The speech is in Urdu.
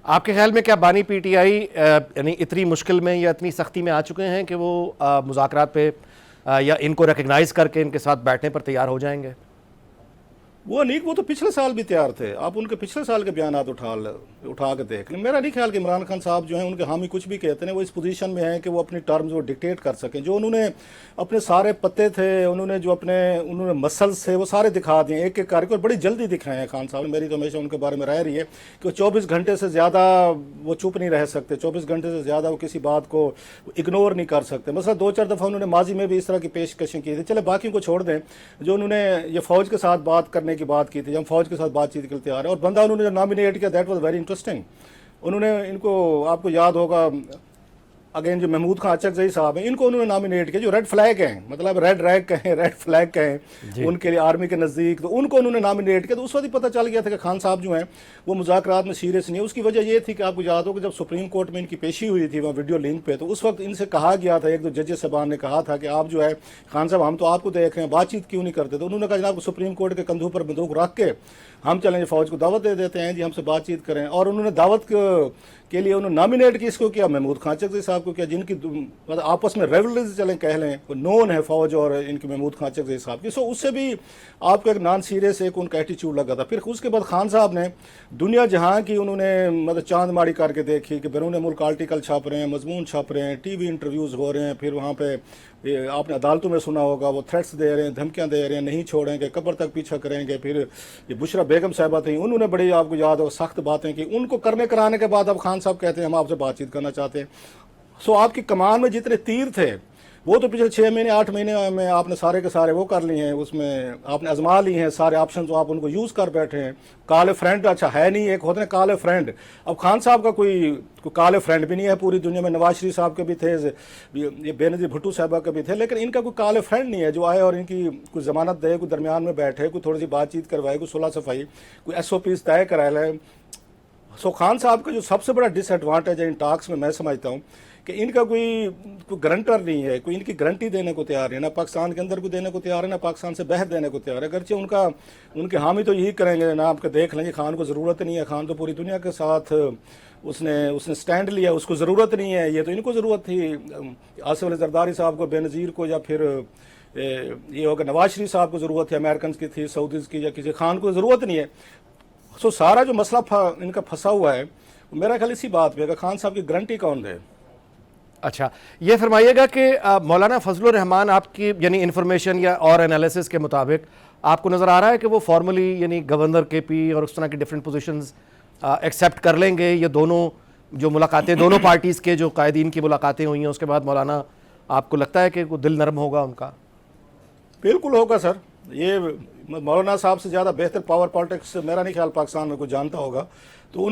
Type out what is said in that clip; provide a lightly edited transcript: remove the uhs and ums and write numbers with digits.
آپ کے خیال میں کیا بانی پی ٹی آئی یعنی اتنی مشکل میں یا اتنی سختی میں آ چکے ہیں کہ وہ مذاکرات پہ یا ان کو ریکگنائز کر کے ان کے ساتھ بیٹھنے پر تیار ہو جائیں گے؟ وہ نہیں، وہ تو پچھلے سال بھی تیار تھے. آپ ان کے پچھلے سال کے بیانات اٹھا کے دیکھ لیں. میرا نہیں خیال کہ عمران خان صاحب جو ہیں ان کے حامی کچھ بھی کہتے ہیں وہ اس پوزیشن میں ہیں کہ وہ اپنی ٹرمز وہ ڈکٹیٹ کر سکیں. جو انہوں نے اپنے سارے پتے تھے، انہوں نے مسلس تھے، وہ سارے دکھا دیے ایک ایک کر کے، اور بڑی جلدی دکھائے ہیں خان صاحب نے. میری تو ہمیشہ ان کے بارے میں رائے رہی ہے کہ وہ 24 گھنٹے سے زیادہ وہ چپ نہیں رہ سکتے. 24 گھنٹے سے زیادہ وہ کسی بات کو اگنور نہیں کر سکتے. مثلا 2-4 دفعہ انہوں نے ماضی میں بھی اس طرح کی پیشکشیں کی تھی. چلے باقی کو چھوڑ دیں. جو انہوں نے یہ فوج کے ساتھ بات کرنے کی بات کی تھی، ہم فوج کے ساتھ بات چیت کے لیے تیار ہے. اور بندہ انہوں نے جو نامینیٹ کیا، دیٹ واز ویری انٹرسٹنگ. انہوں نے ان کو، آپ کو یاد ہوگا اگین جو محمود خان اچکزئی صاحب ہیں، ان کو انہوں نے نامینیٹ کیا، جو ریڈ فلیگ ہیں، مطلب ریڈ ریگ کہیں، ریڈ فلیگ کہیں ان کے لیے آرمی کے نزدیک، تو ان کو انہوں نے نامینیٹ کیا. تو اس وقت ہی پتہ چل گیا تھا کہ خان صاحب جو ہیں وہ مذاکرات میں سیریس نہیں ہے. اس کی وجہ یہ تھی کہ آپ کو یاد ہو کہ جب سپریم کورٹ میں ان کی پیشی ہوئی تھی وہاں ویڈیو لنک پہ، تو اس وقت ان سے کہا گیا تھا، ایک دو ججز صاحبان نے کہا تھا کہ آپ جو ہے خان صاحب ہم تو آپ کو دیکھ رہے ہیں، بات چیت کیوں نہیں کرتے؟ تو انہوں نے کہا جناب سپریم کورٹ کے کندھوں پر بندوق رکھ کے ہم چلیں فوج کو دعوت دے دیتے ہیں جی، ہم سے بات چیت کریں. اور انہوں نے دعوت کے لیے انہوں نے نامینیٹ کس کو کیا؟ محمود خان اچکزئی صاحب کو کیا، جن کی مطلب آپس میں ریولریز چلیں کہہ لیں، نون ہے فوج اور ان کی محمود خان اچکزئی صاحب کی. سو اس سے بھی آپ کو ایک نان سیریس ایک ان کا ایٹیچیوڈ لگا تھا. پھر اس کے بعد خان صاحب نے دنیا جہاں کی انہوں نے مطلب چاند ماڑی کر کے دیکھی کہ بیرون ملک آرٹیکل چھاپ رہے ہیں، مضمون چھاپ رہے ہیں، ٹی وی انٹرویوز ہو رہے ہیں. پھر وہاں پہ آپ نے عدالتوں میں سنا ہوگا وہ تھریٹس دے رہے ہیں، دھمکیاں دے رہے ہیں، نہیں چھوڑیں گے، قبر تک پیچھا کریں گے. پھر یہ بشرا بیگم صاحبہ تھیں، انہوں نے بڑی آپ کو یاد ہو سخت باتیں کی. ان کو کرنے کرانے کے بعد اب خان صاحب کہتے ہیں ہم آپ سے بات چیت کرنا چاہتے ہیں. سو آپ کی کمان میں جتنے تیر تھے وہ تو پچھلے 6 مہینے 8 مہینے میں آپ نے سارے کے سارے وہ کر لیے ہیں، اس میں آپ نے آزما لی ہیں سارے آپشن، تو آپ ان کو یوز کر بیٹھے ہیں. کال اے فرینڈ اچھا ہے نہیں، ایک ہوتے ہیں کال اے فرینڈ. اب خان صاحب کا کوئی کال اے فرینڈ بھی نہیں ہے پوری دنیا میں. نواز شریف صاحب کے بھی تھے، یہ بے نظیر بھٹو صاحبہ کے بھی تھے، لیکن ان کا کوئی کال اے فرینڈ نہیں ہے جو آئے اور ان کی کوئی ضمانت دے، کوئی درمیان میں بیٹھے، کوئی تھوڑی سی بات چیت کروائے، کوئی صلح صفائی، کوئی ایس او پیز طے کرا لے. سو خان صاحب کا جو سب سے بڑا ڈس ایڈوانٹیج ہے ان ٹاکس میں سمجھتا ہوں کہ ان کا کوئی گرنٹر نہیں ہے، کوئی ان کی گارنٹی دینے کو تیار ہے، نہ پاکستان کے اندر کو دینے کو تیار ہے، نہ پاکستان سے باہر دینے کو تیار ہے. اگرچہ ان کے حامی تو یہی کریں گے نا، آپ کے دیکھ لیں گے خان کو ضرورت نہیں ہے، خان تو پوری دنیا کے ساتھ اس نے سٹینڈ لیا، اس کو ضرورت نہیں ہے. یہ تو ان کو ضرورت تھی، آصف علی زرداری صاحب کو، بے نظیر کو، یا پھر یہ ہوگا نواز شریف صاحب کو ضرورت ہے، امریکنز کی تھی، سعودیز کی، یا کسی خان کو ضرورت نہیں ہے. سو سارا جو مسئلہ ان کا پھنسا ہوا ہے میرا خیال اسی بات پہ کہ خان صاحب کی گارنٹی کون دے. اچھا یہ فرمائیے گا کہ مولانا فضل الرحمان آپ کی یعنی انفارمیشن یا اور انالیسس کے مطابق آپ کو نظر آ رہا ہے کہ وہ فارملی یعنی گورنر کے پی اور اس طرح کی ڈفرینٹ پوزیشنز ایکسیپٹ کر لیں گے؟ یہ دونوں جو ملاقاتیں دونوں پارٹیز کے جو قائدین کی ملاقاتیں ہوئی ہیں اس کے بعد مولانا آپ کو لگتا ہے کہ دل نرم ہوگا ان کا؟ بالکل ہوگا سر. یہ مولانا صاحب سے زیادہ بہتر پاور پالیٹکس میرا نہیں خیال پاکستان میں کوئی جانتا ہوگا. تو